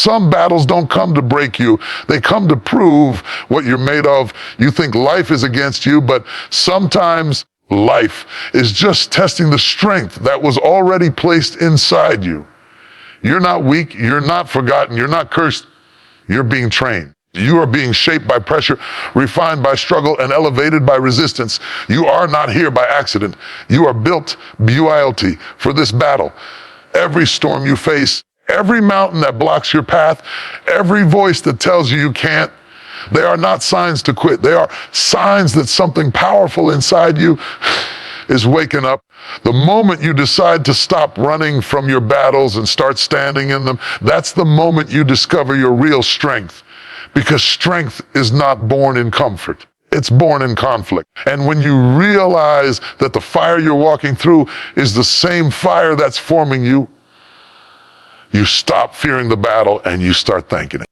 Some battles don't come to break you. They come to prove what you're made of. You think life is against you, but sometimes life is just testing the strength that was already placed inside you. You're not weak. You're not forgotten. You're not cursed. You're being trained. You are being shaped by pressure, refined by struggle, and elevated by resistance. You are not here by accident. You are built, B-U-I-L-T, for this battle. Every storm you face, every mountain that blocks your path, every voice that tells you you can't, they are not signs to quit. They are signs that something powerful inside you is waking up. The moment you decide to stop running from your battles and start standing in them, that's the moment you discover your real strength. Because strength is not born in comfort. It's born in conflict. And when you realize that the fire you're walking through is the same fire that's forming you, you stop fearing the battle and you start thanking it.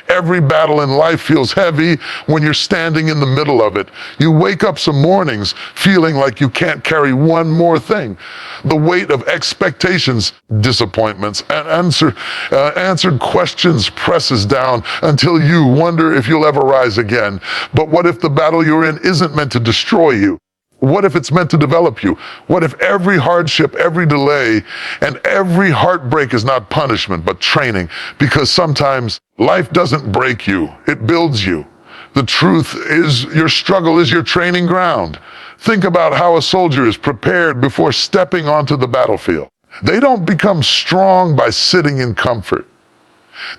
Every battle in life feels heavy when you're standing in the middle of it. You wake up some mornings feeling like you can't carry one more thing. The weight of expectations, disappointments, and answered questions presses down until you wonder if you'll ever rise again. But what if the battle you're in isn't meant to destroy you? What if it's meant to develop you? What if every hardship, every delay, and every heartbreak is not punishment, but training? Because sometimes life doesn't break you, it builds you. The truth is your struggle is your training ground. Think about how a soldier is prepared before stepping onto the battlefield. They don't become strong by sitting in comfort.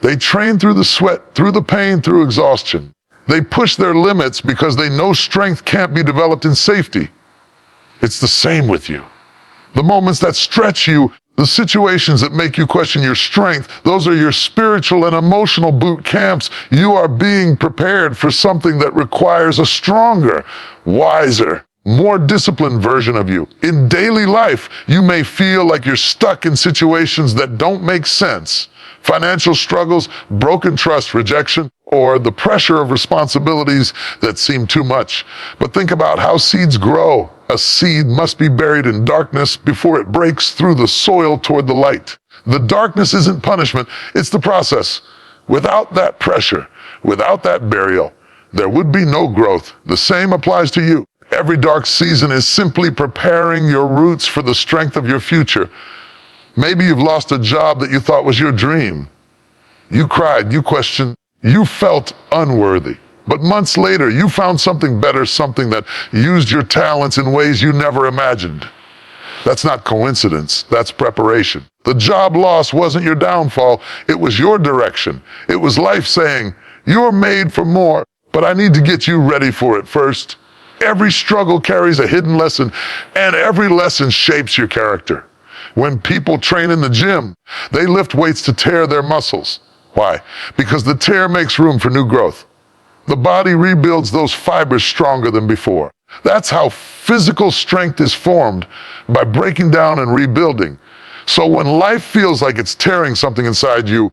They train through the sweat, through the pain, through exhaustion. They push their limits because they know strength can't be developed in safety. It's the same with you. The moments that stretch you, the situations that make you question your strength, those are your spiritual and emotional boot camps. You are being prepared for something that requires a stronger, wiser, more disciplined version of you. In daily life, you may feel like you're stuck in situations that don't make sense. Financial struggles, broken trust, rejection, or the pressure of responsibilities that seem too much. But think about how seeds grow. A seed must be buried in darkness before it breaks through the soil toward the light. The darkness isn't punishment, it's the process. Without that pressure, without that burial, there would be no growth. The same applies to you. Every dark season is simply preparing your roots for the strength of your future. Maybe you've lost a job that you thought was your dream. You cried, you questioned, you felt unworthy. But months later, you found something better, something that used your talents in ways you never imagined. That's not coincidence, that's preparation. The job loss wasn't your downfall, it was your direction. It was life saying, you're made for more, but I need to get you ready for it first. Every struggle carries a hidden lesson, and every lesson shapes your character. When people train in the gym, they lift weights to tear their muscles. Why? Because the tear makes room for new growth. The body rebuilds those fibers stronger than before. That's how physical strength is formed, by breaking down and rebuilding. So when life feels like it's tearing something inside you,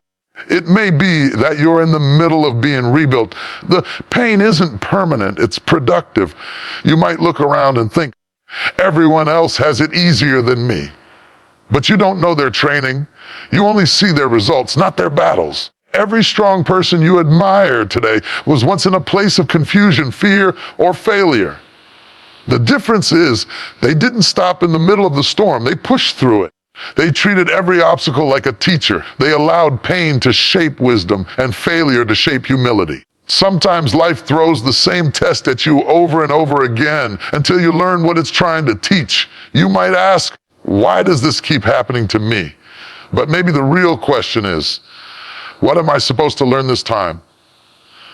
it may be that you're in the middle of being rebuilt. The pain isn't permanent, it's productive. You might look around and think, everyone else has it easier than me. But you don't know their training. You only see their results, not their battles. Every strong person you admire today was once in a place of confusion, fear, or failure. The difference is they didn't stop in the middle of the storm. They pushed through it. They treated every obstacle like a teacher. They allowed pain to shape wisdom and failure to shape humility. Sometimes life throws the same test at you over and over again until you learn what it's trying to teach. You might ask, why does this keep happening to me? But maybe the real question is, what am I supposed to learn this time?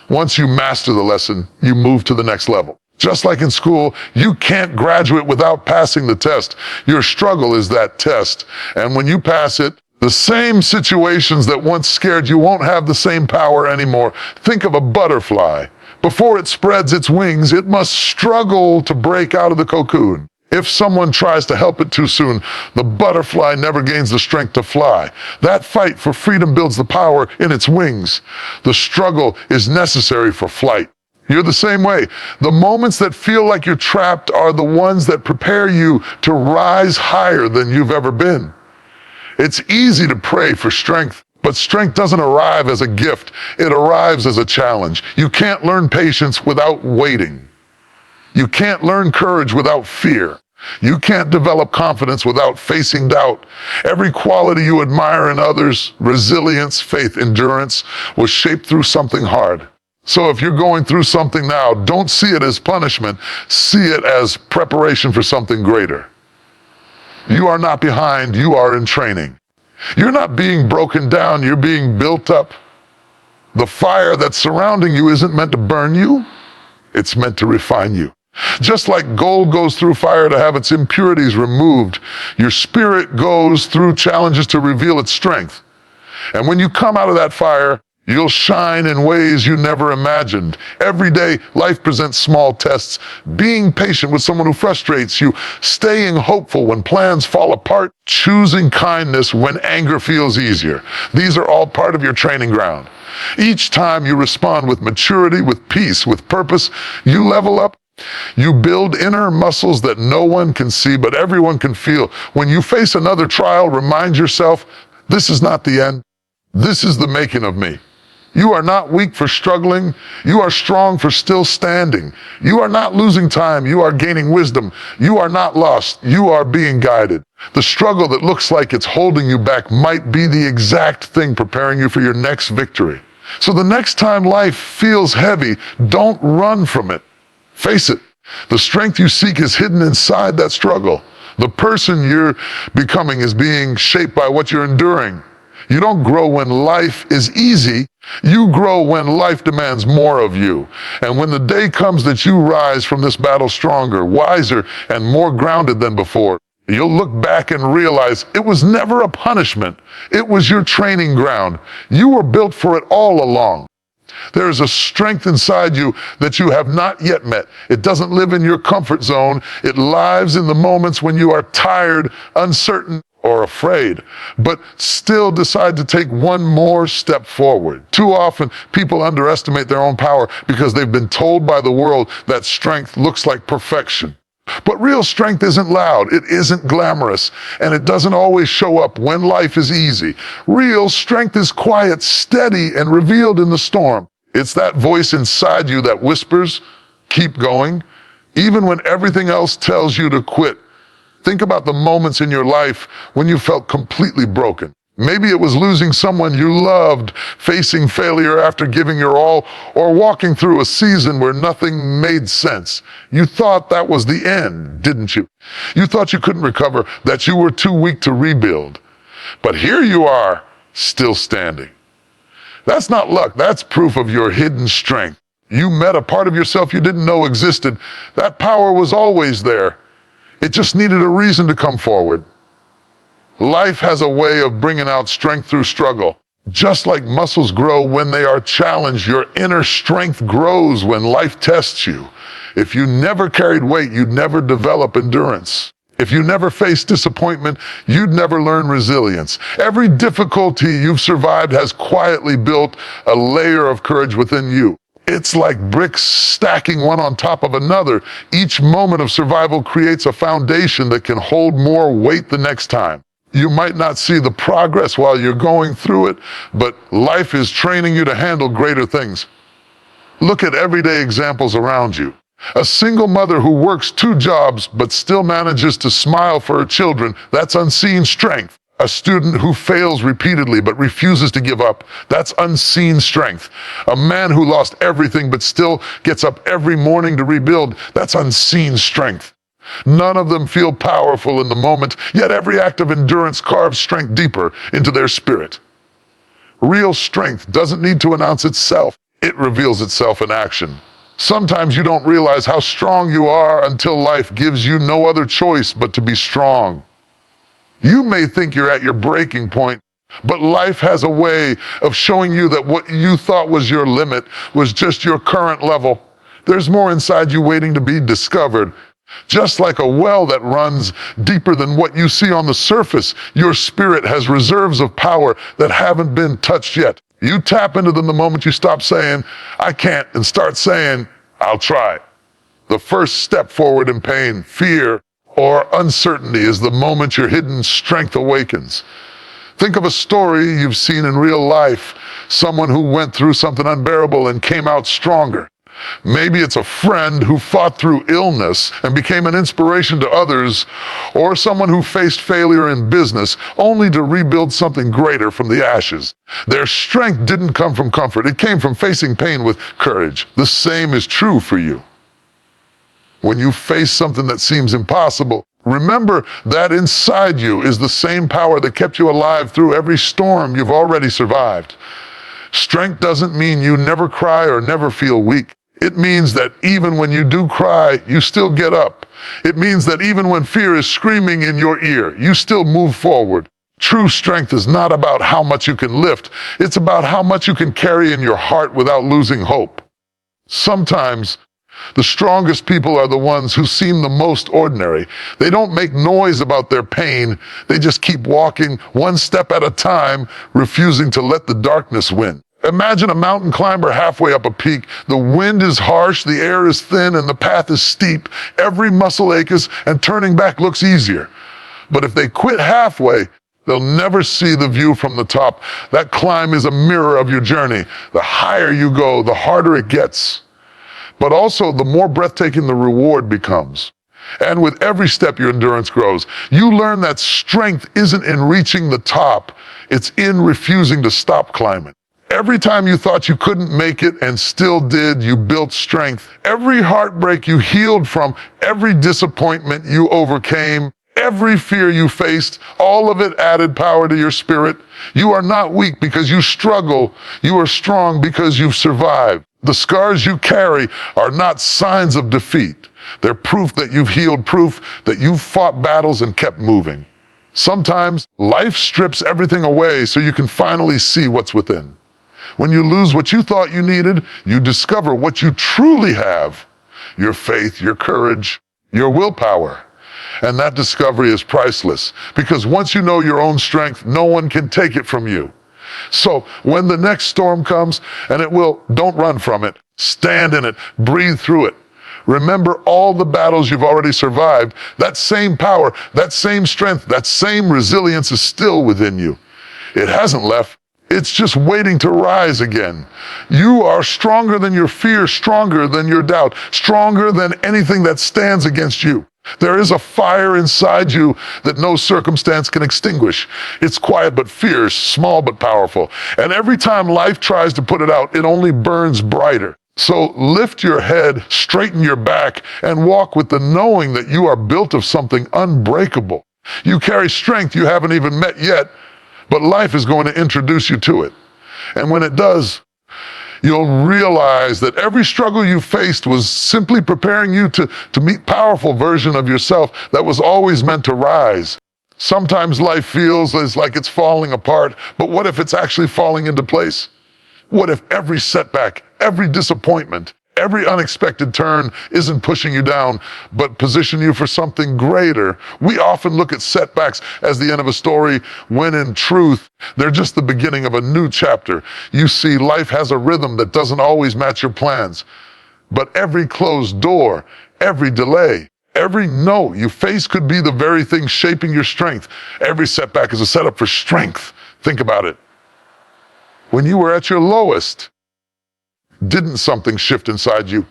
Once you master the lesson, you move to the next level. Just like in school, you can't graduate without passing the test. Your struggle is that test. And when you pass it, the same situations that once scared you won't have the same power anymore. Think of a butterfly. Before it spreads its wings, it must struggle to break out of the cocoon. If someone tries to help it too soon, the butterfly never gains the strength to fly. That fight for freedom builds the power in its wings. The struggle is necessary for flight. You're the same way. The moments that feel like you're trapped are the ones that prepare you to rise higher than you've ever been. It's easy to pray for strength, But strength doesn't arrive as a gift. It arrives as a challenge. You can't learn patience without waiting. You can't learn courage without fear. You can't develop confidence without facing doubt. Every quality you admire in others, resilience, faith, endurance, was shaped through something hard. So if you're going through something now, don't see it as punishment. See it as preparation for something greater. You are not behind, you are in training. You're not being broken down, you're being built up. The fire that's surrounding you isn't meant to burn you, it's meant to refine you. Just like gold goes through fire to have its impurities removed, your spirit goes through challenges to reveal its strength. And when you come out of that fire, you'll shine in ways you never imagined. Every day, life presents small tests. Being patient with someone who frustrates you, staying hopeful when plans fall apart, choosing kindness when anger feels easier. These are all part of your training ground. Each time you respond with maturity, with peace, with purpose, you level up. You build inner muscles that no one can see, but everyone can feel. When you face another trial, remind yourself, this is not the end. This is the making of me. You are not weak for struggling. You are strong for still standing. You are not losing time. You are gaining wisdom. You are not lost. You are being guided. The struggle that looks like it's holding you back might be the exact thing preparing you for your next victory. So the next time life feels heavy, don't run from it. Face it. The strength you seek is hidden inside that struggle. The person you're becoming is being shaped by what you're enduring. You don't grow when life is easy. You grow when life demands more of you. And when the day comes that you rise from this battle stronger, wiser, and more grounded than before, you'll look back and realize it was never a punishment. It was your training ground. You were built for it all along. There is a strength inside you that you have not yet met. It doesn't live in your comfort zone. It lives in the moments when you are tired, uncertain, or afraid, but still decide to take one more step forward. Too often, people underestimate their own power because they've been told by the world that strength looks like perfection. But real strength isn't loud, it isn't glamorous, and it doesn't always show up when life is easy. Real strength is quiet, steady, and revealed in the storm. It's that voice inside you that whispers, keep going, even when everything else tells you to quit. Think about the moments in your life when you felt completely broken. Maybe it was losing someone you loved, facing failure after giving your all, or walking through a season where nothing made sense. You thought that was the end, didn't you? You thought you couldn't recover, that you were too weak to rebuild. But here you are, still standing. That's not luck, that's proof of your hidden strength. You met a part of yourself you didn't know existed. That power was always there. It just needed a reason to come forward. Life has a way of bringing out strength through struggle. Just like muscles grow when they are challenged, your inner strength grows when life tests you. If you never carried weight, you'd never develop endurance. If you never faced disappointment, you'd never learn resilience. Every difficulty you've survived has quietly built a layer of courage within you. It's like bricks stacking one on top of another. Each moment of survival creates a foundation that can hold more weight the next time. You might not see the progress while you're going through it, but life is training you to handle greater things. Look at everyday examples around you. A single mother who works 2 jobs but still manages to smile for her children, that's unseen strength. A student who fails repeatedly but refuses to give up, that's unseen strength. A man who lost everything but still gets up every morning to rebuild, that's unseen strength. None of them feel powerful in the moment, yet every act of endurance carves strength deeper into their spirit. Real strength doesn't need to announce itself. It reveals itself in action. Sometimes you don't realize how strong you are until life gives you no other choice but to be strong. You may think you're at your breaking point, but life has a way of showing you that what you thought was your limit was just your current level. There's more inside you waiting to be discovered. Just like a well that runs deeper than what you see on the surface, your spirit has reserves of power that haven't been touched yet. You tap into them the moment you stop saying, I can't, and start saying, I'll try. The first step forward in pain, fear, or uncertainty is the moment your hidden strength awakens. Think of a story you've seen in real life, someone who went through something unbearable and came out stronger. Maybe it's a friend who fought through illness and became an inspiration to others, or someone who faced failure in business only to rebuild something greater from the ashes. Their strength didn't come from comfort. It came from facing pain with courage. The same is true for you. When you face something that seems impossible, remember that inside you is the same power that kept you alive through every storm you've already survived. Strength doesn't mean you never cry or never feel weak. It means that even when you do cry, you still get up. It means that even when fear is screaming in your ear, you still move forward. True strength is not about how much you can lift. It's about how much you can carry in your heart without losing hope. Sometimes, the strongest people are the ones who seem the most ordinary. They don't make noise about their pain. They just keep walking one step at a time, refusing to let the darkness win. Imagine a mountain climber halfway up a peak. The wind is harsh, the air is thin, and the path is steep. Every muscle aches, and turning back looks easier. But if they quit halfway, they'll never see the view from the top. That climb is a mirror of your journey. The higher you go, the harder it gets. But also, the more breathtaking the reward becomes. And with every step, your endurance grows. You learn that strength isn't in reaching the top. It's in refusing to stop climbing. Every time you thought you couldn't make it and still did, you built strength. Every heartbreak you healed from, every disappointment you overcame, every fear you faced, all of it added power to your spirit. You are not weak because you struggle. You are strong because you've survived. The scars you carry are not signs of defeat. They're proof that you've healed, proof that you've fought battles and kept moving. Sometimes life strips everything away so you can finally see what's within. When you lose what you thought you needed, you discover what you truly have: your faith, your courage, your willpower. And that discovery is priceless, because once you know your own strength, no one can take it from you. So when the next storm comes, and it will, don't run from it. Stand in it, breathe through it. Remember all the battles you've already survived. That same power, that same strength, that same resilience is still within you. It hasn't left. It's just waiting to rise again. You are stronger than your fear, stronger than your doubt, stronger than anything that stands against you. There is a fire inside you that no circumstance can extinguish. It's quiet but fierce, small but powerful. And every time life tries to put it out, it only burns brighter. So lift your head, straighten your back, and walk with the knowing that you are built of something unbreakable. You carry strength you haven't even met yet, but life is going to introduce you to it. And when it does, you'll realize that every struggle you faced was simply preparing you to meet a powerful version of yourself that was always meant to rise. Sometimes life feels like it's falling apart, but what if it's actually falling into place? What if every setback, every disappointment, every unexpected turn isn't pushing you down, but position you for something greater? We often look at setbacks as the end of a story, when in truth, they're just the beginning of a new chapter. You see, life has a rhythm that doesn't always match your plans. But every closed door, every delay, every no you face could be the very thing shaping your strength. Every setback is a setup for strength. Think about it. When you were at your lowest, didn't something shift inside you?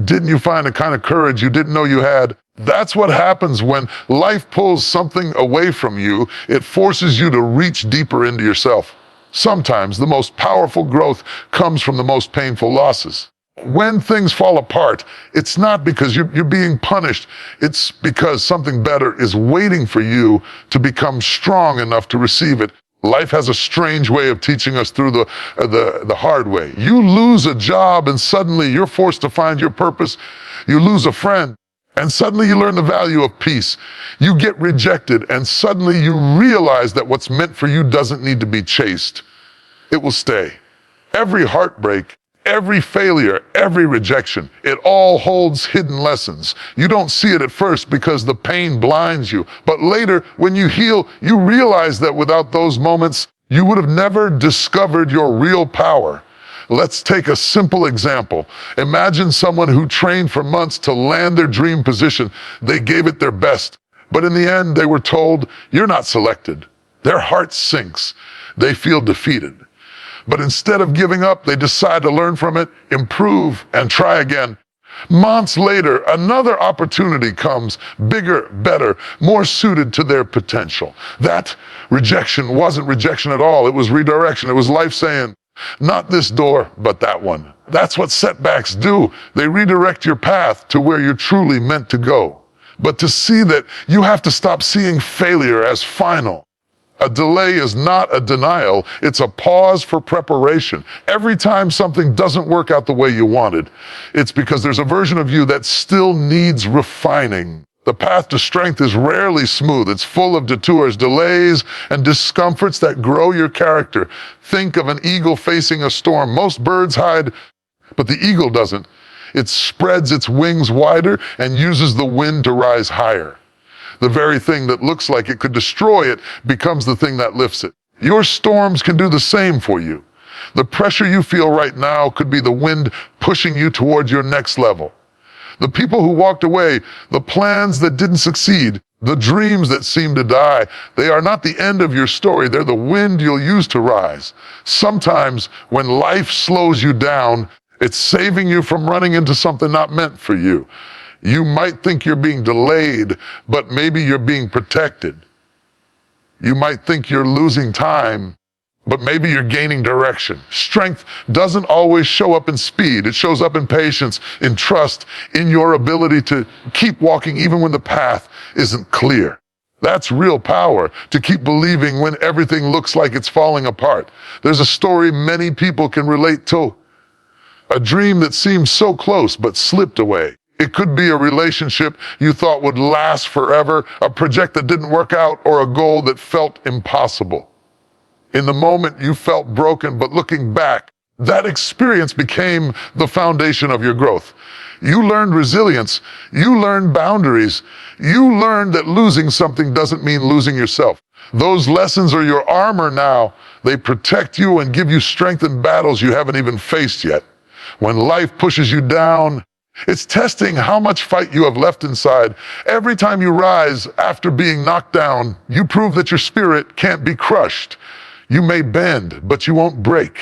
Didn't you find a kind of courage you didn't know you had? That's what happens when life pulls something away from you. It forces you to reach deeper into yourself. Sometimes the most powerful growth comes from the most painful losses. When things fall apart, it's not because you're being punished. It's because something better is waiting for you to become strong enough to receive it. Life has a strange way of teaching us through the hard way. You lose a job and suddenly you're forced to find your purpose. You lose a friend and suddenly you learn the value of peace. You get rejected and suddenly you realize that what's meant for you doesn't need to be chased. It will stay. Every heartbreak, every failure, every rejection, it all holds hidden lessons. You don't see it at first because the pain blinds you. But later, when you heal, you realize that without those moments, you would have never discovered your real power. Let's take a simple example. Imagine someone who trained for months to land their dream position. They gave it their best. But in the end, they were told, "You're not selected." Their heart sinks. They feel defeated. But instead of giving up, they decide to learn from it, improve, and try again. Months later, another opportunity comes, bigger, better, more suited to their potential. That rejection wasn't rejection at all. It was redirection. It was life saying, not this door, but that one. That's what setbacks do. They redirect your path to where you're truly meant to go. But to see that, you have to stop seeing failure as final. A delay is not a denial, it's a pause for preparation. Every time something doesn't work out the way you wanted, it's because there's a version of you that still needs refining. The path to strength is rarely smooth. It's full of detours, delays, and discomforts that grow your character. Think of an eagle facing a storm. Most birds hide, but the eagle doesn't. It spreads its wings wider and uses the wind to rise higher. The very thing that looks like it could destroy it becomes the thing that lifts it. Your storms can do the same for you. The pressure you feel right now could be the wind pushing you towards your next level. The people who walked away, the plans that didn't succeed, the dreams that seemed to die, they are not the end of your story. They're the wind you'll use to rise. Sometimes when life slows you down, it's saving you from running into something not meant for you. You might think you're being delayed, but maybe you're being protected. You might think you're losing time, but maybe you're gaining direction. Strength doesn't always show up in speed. It shows up in patience, in trust, in your ability to keep walking even when the path isn't clear. That's real power, to keep believing when everything looks like it's falling apart. There's a story many people can relate to. A dream that seemed so close but slipped away. It could be a relationship you thought would last forever, a project that didn't work out, or a goal that felt impossible. In the moment, you felt broken, but looking back, that experience became the foundation of your growth. You learned resilience. You learned boundaries. You learned that losing something doesn't mean losing yourself. Those lessons are your armor now. They protect you and give you strength in battles you haven't even faced yet. When life pushes you down, it's testing how much fight you have left inside. Every time you rise after being knocked down, you prove that your spirit can't be crushed. You may bend, but you won't break.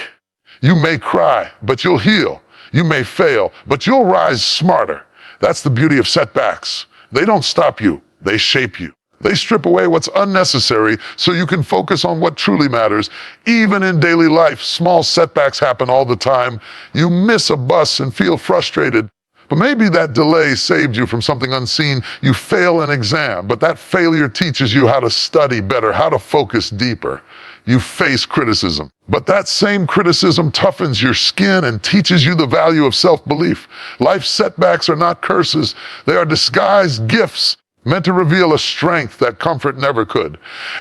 You may cry, but you'll heal. You may fail, but you'll rise smarter. That's the beauty of setbacks. They don't stop you, they shape you. They strip away what's unnecessary so you can focus on what truly matters. Even in daily life, small setbacks happen all the time. You miss a bus and feel frustrated. But maybe that delay saved you from something unseen. You fail an exam, but that failure teaches you how to study better, how to focus deeper. You face criticism, but that same criticism toughens your skin and teaches you the value of self-belief. Life's setbacks are not curses. They are disguised gifts meant to reveal a strength that comfort never could.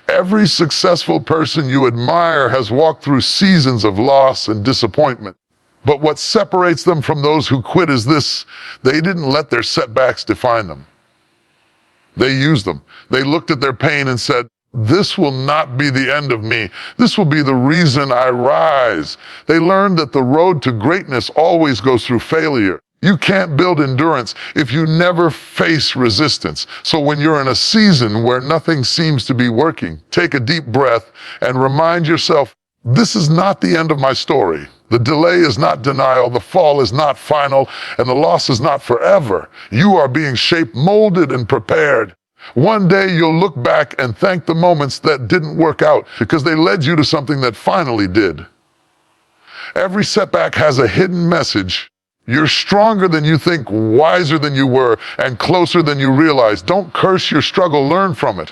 Every successful person you admire has walked through seasons of loss and disappointment. But what separates them from those who quit is this: they didn't let their setbacks define them. They used them. They looked at their pain and said, this will not be the end of me. This will be the reason I rise. They learned that the road to greatness always goes through failure. You can't build endurance if you never face resistance. So when you're in a season where nothing seems to be working, take a deep breath and remind yourself, this is not the end of my story. The delay is not denial, the fall is not final, and the loss is not forever. You are being shaped, molded, and prepared. One day you'll look back and thank the moments that didn't work out because they led you to something that finally did. Every setback has a hidden message. You're stronger than you think, wiser than you were, and closer than you realize. Don't curse your struggle, learn from it.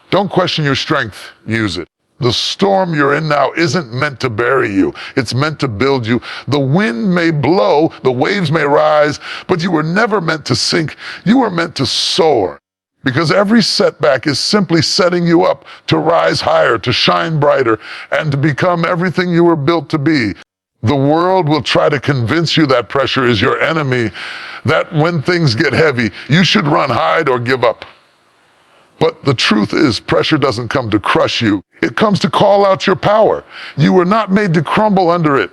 Don't question your strength, use it. The storm you're in now isn't meant to bury you. It's meant to build you. The wind may blow, the waves may rise, but you were never meant to sink. You were meant to soar. Because every setback is simply setting you up to rise higher, to shine brighter, and to become everything you were built to be. The world will try to convince you that pressure is your enemy, that when things get heavy, you should run, hide, or give up. But the truth is, pressure doesn't come to crush you. It comes to call out your power. You were not made to crumble under it.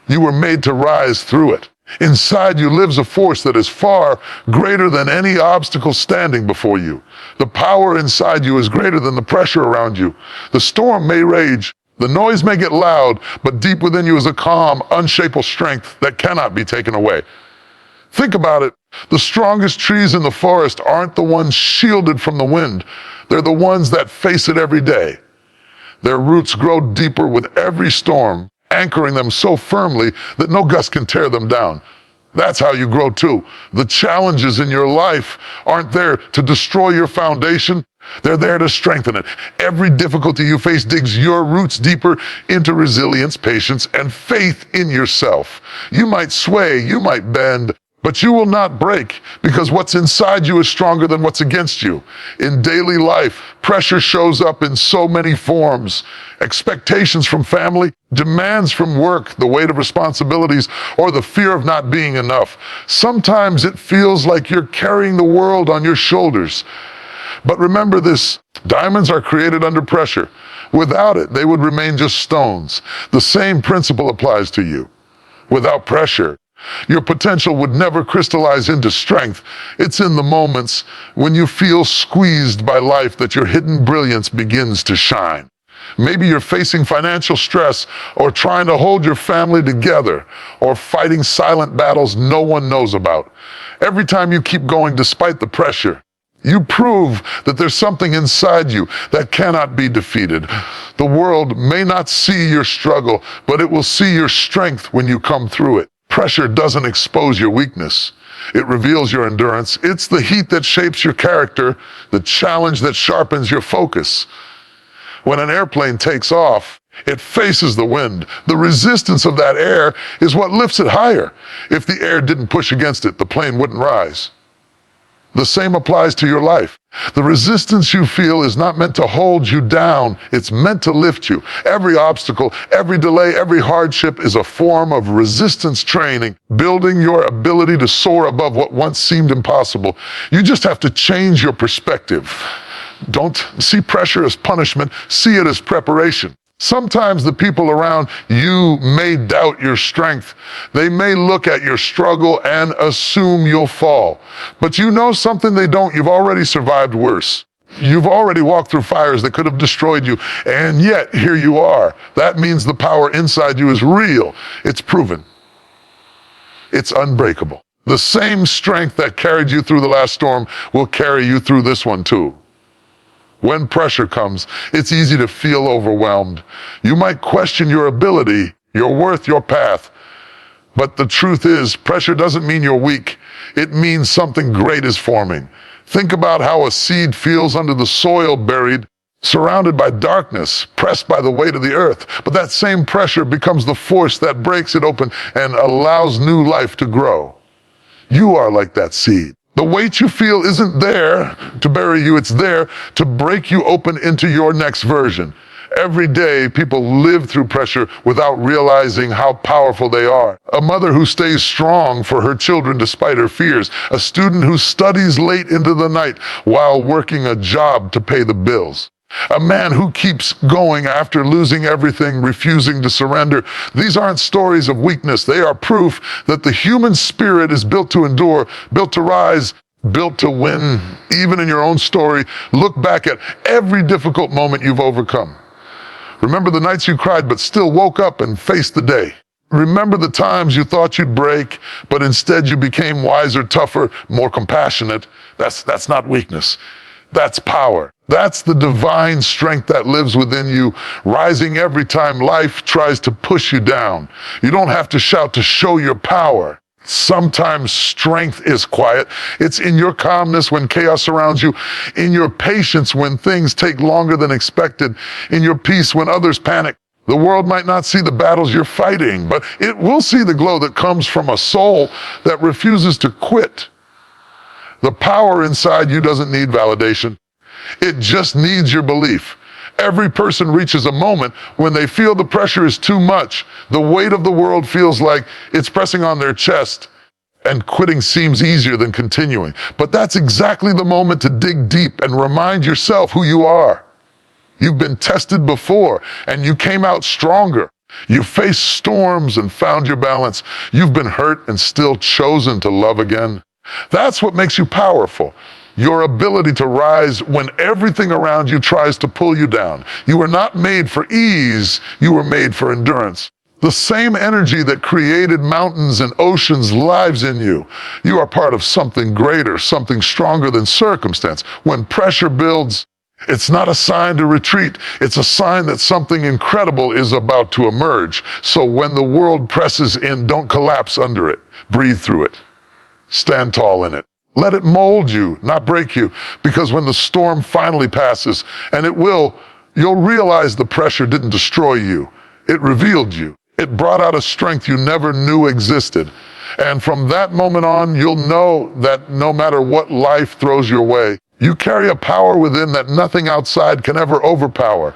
You were made to rise through it. Inside you lives a force that is far greater than any obstacle standing before you. The power inside you is greater than the pressure around you. The storm may rage, the noise may get loud, but deep within you is a calm, unshakable strength that cannot be taken away. Think about it. The strongest trees in the forest aren't the ones shielded from the wind. They're the ones that face it every day. Their roots grow deeper with every storm, anchoring them so firmly that no gust can tear them down. That's how you grow too. The challenges in your life aren't there to destroy your foundation. They're there to strengthen it. Every difficulty you face digs your roots deeper into resilience, patience, and faith in yourself. You might sway, you might bend, but you will not break, because what's inside you is stronger than what's against you. In daily life, pressure shows up in so many forms. Expectations from family, demands from work, the weight of responsibilities, or the fear of not being enough. Sometimes it feels like you're carrying the world on your shoulders. But remember this, diamonds are created under pressure. Without it, they would remain just stones. The same principle applies to you. Without pressure, your potential would never crystallize into strength. It's in the moments when you feel squeezed by life that your hidden brilliance begins to shine. Maybe you're facing financial stress, or trying to hold your family together, or fighting silent battles no one knows about. Every time you keep going despite the pressure, you prove that there's something inside you that cannot be defeated. The world may not see your struggle, but it will see your strength when you come through it. Pressure doesn't expose your weakness. It reveals your endurance. It's the heat that shapes your character, the challenge that sharpens your focus. When an airplane takes off, it faces the wind. The resistance of that air is what lifts it higher. If the air didn't push against it, the plane wouldn't rise. The same applies to your life. The resistance you feel is not meant to hold you down. It's meant to lift you. Every obstacle, every delay, every hardship is a form of resistance training, building your ability to soar above what once seemed impossible. You just have to change your perspective. Don't see pressure as punishment. See it as preparation. Sometimes the people around you may doubt your strength. They may look at your struggle and assume you'll fall. But you know something they don't. You've already survived worse. You've already walked through fires that could have destroyed you, and yet here you are. That means the power inside you is real. It's proven. It's unbreakable. The same strength that carried you through the last storm will carry you through this one too. When pressure comes, it's easy to feel overwhelmed. You might question your ability, your worth, your path. But the truth is, pressure doesn't mean you're weak. It means something great is forming. Think about how a seed feels under the soil, buried, surrounded by darkness, pressed by the weight of the earth. But that same pressure becomes the force that breaks it open and allows new life to grow. You are like that seed. The weight you feel isn't there to bury you, it's there to break you open into your next version. Every day, people live through pressure without realizing how powerful they are. A mother who stays strong for her children despite her fears. A student who studies late into the night while working a job to pay the bills. A man who keeps going after losing everything, refusing to surrender. These aren't stories of weakness. They are proof that the human spirit is built to endure, built to rise, built to win. Even in your own story, look back at every difficult moment you've overcome. Remember the nights you cried but still woke up and faced the day. Remember the times you thought you'd break, but instead you became wiser, tougher, more compassionate. That's not weakness. That's power. That's the divine strength that lives within you, rising every time life tries to push you down. You don't have to shout to show your power. Sometimes strength is quiet. It's in your calmness when chaos surrounds you, in your patience when things take longer than expected, in your peace when others panic. The world might not see the battles you're fighting, but it will see the glow that comes from a soul that refuses to quit. The power inside you doesn't need validation. It just needs your belief. Every person reaches a moment when they feel the pressure is too much. The weight of the world feels like it's pressing on their chest, and quitting seems easier than continuing. But that's exactly the moment to dig deep and remind yourself who you are. You've been tested before, and you came out stronger. You faced storms and found your balance. You've been hurt and still chosen to love again. That's what makes you powerful. Your ability to rise when everything around you tries to pull you down. You were not made for ease, you were made for endurance. The same energy that created mountains and oceans lives in you. You are part of something greater, something stronger than circumstance. When pressure builds, it's not a sign to retreat. It's a sign that something incredible is about to emerge. So when the world presses in, don't collapse under it. Breathe through it. Stand tall in it. Let it mold you, not break you. Because when the storm finally passes, and it will, you'll realize the pressure didn't destroy you. It revealed you. It brought out a strength you never knew existed. And from that moment on, you'll know that no matter what life throws your way, you carry a power within that nothing outside can ever overpower.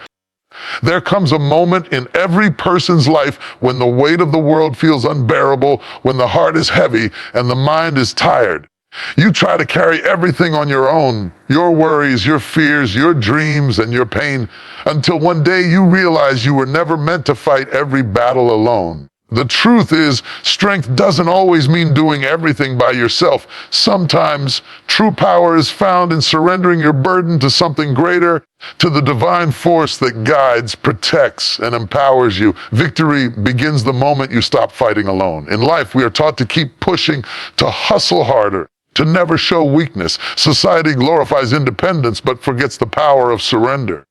There comes a moment in every person's life when the weight of the world feels unbearable, when the heart is heavy and the mind is tired. You try to carry everything on your own, your worries, your fears, your dreams, and your pain, until one day you realize you were never meant to fight every battle alone. The truth is, strength doesn't always mean doing everything by yourself. Sometimes true power is found in surrendering your burden to something greater, to the divine force that guides, protects, and empowers you. Victory begins the moment you stop fighting alone. In life, we are taught to keep pushing, to hustle harder, to never show weakness. Society glorifies independence but forgets the power of surrender.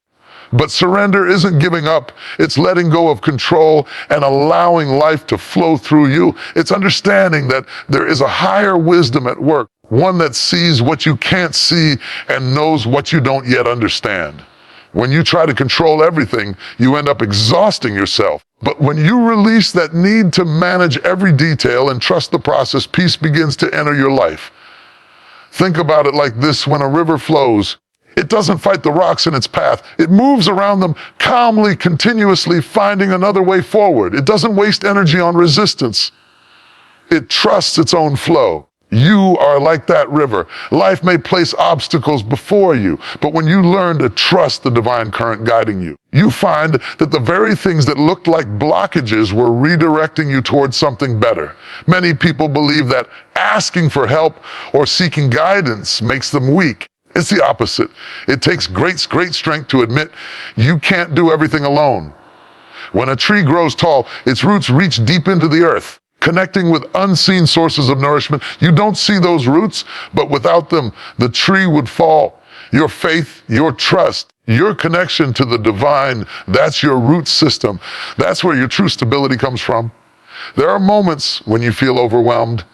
But surrender isn't giving up. It's letting go of control and allowing life to flow through you. It's understanding that there is a higher wisdom at work, one that sees what you can't see and knows what you don't yet understand. When you try to control everything, you end up exhausting yourself. But when you release that need to manage every detail and trust the process, peace begins to enter your life. Think about it like this: when a river flows, it doesn't fight the rocks in its path. It moves around them calmly, continuously, finding another way forward. It doesn't waste energy on resistance. It trusts its own flow. You are like that river. Life may place obstacles before you, but when you learn to trust the divine current guiding you, you find that the very things that looked like blockages were redirecting you towards something better. Many people believe that asking for help or seeking guidance makes them weak. It's the opposite. It takes great strength to admit you can't do everything alone. When a tree grows tall, its roots reach deep into the earth, connecting with unseen sources of nourishment. You don't see those roots, but without them, the tree would fall. Your faith, your trust, your connection to the divine, that's your root system. That's where your true stability comes from. There are moments when you feel overwhelmed,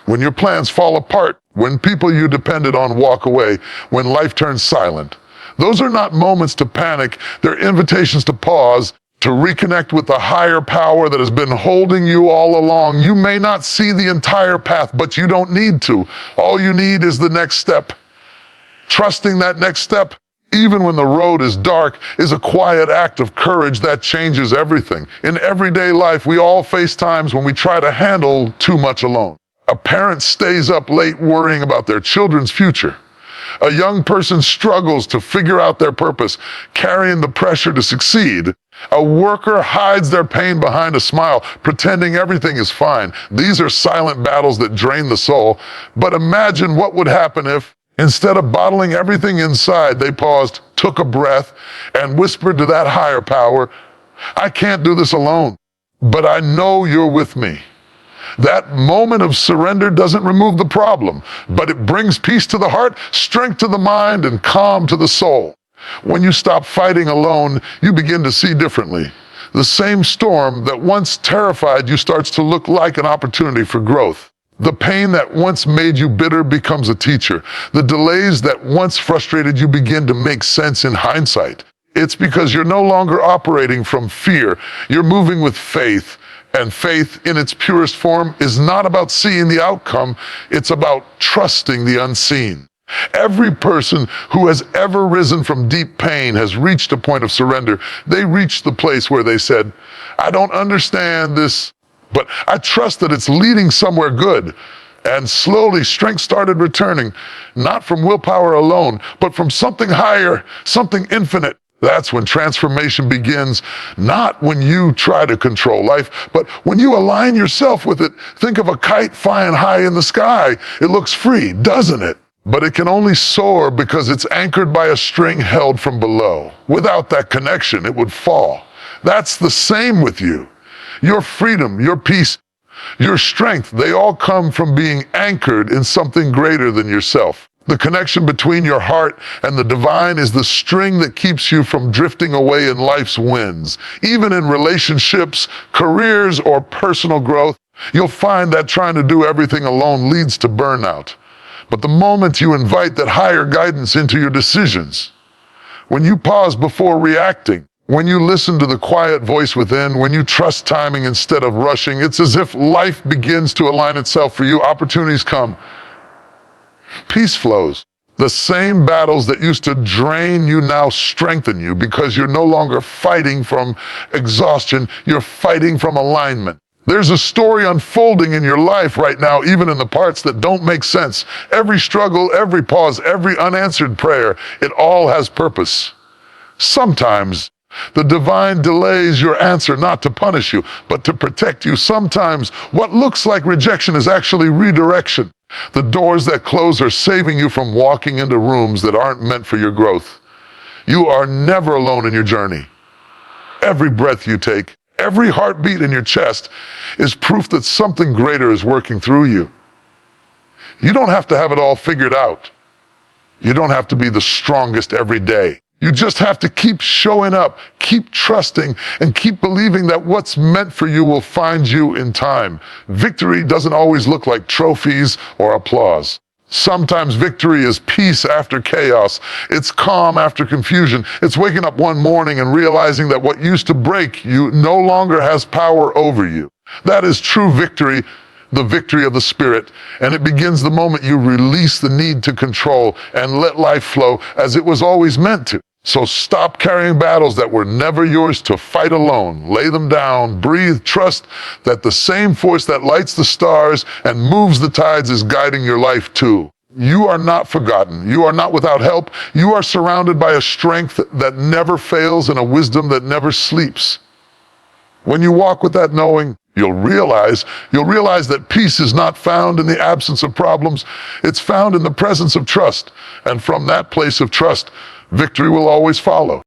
when your plans fall apart, when people you depended on walk away, when life turns silent. Those are not moments to panic. They're invitations to pause, to reconnect with the higher power that has been holding you all along. You may not see the entire path, but you don't need to. All you need is the next step. Trusting that next step, even when the road is dark, is a quiet act of courage that changes everything. In everyday life, we all face times when we try to handle too much alone. A parent stays up late worrying about their children's future. A young person struggles to figure out their purpose, carrying the pressure to succeed. A worker hides their pain behind a smile, pretending everything is fine. These are silent battles that drain the soul. But imagine what would happen if, instead of bottling everything inside, they paused, took a breath, and whispered to that higher power, "I can't do this alone, but I know you're with me." That moment of surrender doesn't remove the problem, but it brings peace to the heart, strength to the mind, and calm to the soul. When you stop fighting alone, you begin to see differently. The same storm that once terrified you starts to look like an opportunity for growth. The pain that once made you bitter becomes a teacher. The delays that once frustrated you begin to make sense in hindsight. It's because you're no longer operating from fear. You're moving with faith. And faith in its purest form is not about seeing the outcome, it's about trusting the unseen. Every person who has ever risen from deep pain has reached a point of surrender. They reached the place where they said, "I don't understand this, but I trust that it's leading somewhere good." And slowly strength started returning, not from willpower alone, but from something higher, something infinite. That's when transformation begins, not when you try to control life, but when you align yourself with it. Think of a kite flying high in the sky. It looks free, doesn't it? But it can only soar because it's anchored by a string held from below. Without that connection, it would fall. That's the same with you. Your freedom, your peace, your strength, they all come from being anchored in something greater than yourself. The connection between your heart and the divine is the string that keeps you from drifting away in life's winds. Even in relationships, careers, or personal growth, you'll find that trying to do everything alone leads to burnout. But the moment you invite that higher guidance into your decisions, when you pause before reacting, when you listen to the quiet voice within, when you trust timing instead of rushing, it's as if life begins to align itself for you. Opportunities come. Peace flows. The same battles that used to drain you now strengthen you because you're no longer fighting from exhaustion, you're fighting from alignment. There's a story unfolding in your life right now, even in the parts that don't make sense. Every struggle, every pause, every unanswered prayer, it all has purpose. Sometimes the divine delays your answer not to punish you, but to protect you. Sometimes what looks like rejection is actually redirection. The doors that close are saving you from walking into rooms that aren't meant for your growth. You are never alone in your journey. Every breath you take, every heartbeat in your chest is proof that something greater is working through you. You don't have to have it all figured out. You don't have to be the strongest every day. You just have to keep showing up, keep trusting, and keep believing that what's meant for you will find you in time. Victory doesn't always look like trophies or applause. Sometimes victory is peace after chaos. It's calm after confusion. It's waking up one morning and realizing that what used to break you no longer has power over you. That is true victory, the victory of the spirit, and it begins the moment you release the need to control and let life flow as it was always meant to. So stop carrying battles that were never yours to fight alone. Lay them down, breathe, trust that the same force that lights the stars and moves the tides is guiding your life too. You are not forgotten. You are not without help. You are surrounded by a strength that never fails and a wisdom that never sleeps. When you walk with that knowing, you'll realize that peace is not found in the absence of problems. It's found in the presence of trust. And from that place of trust, victory will always follow.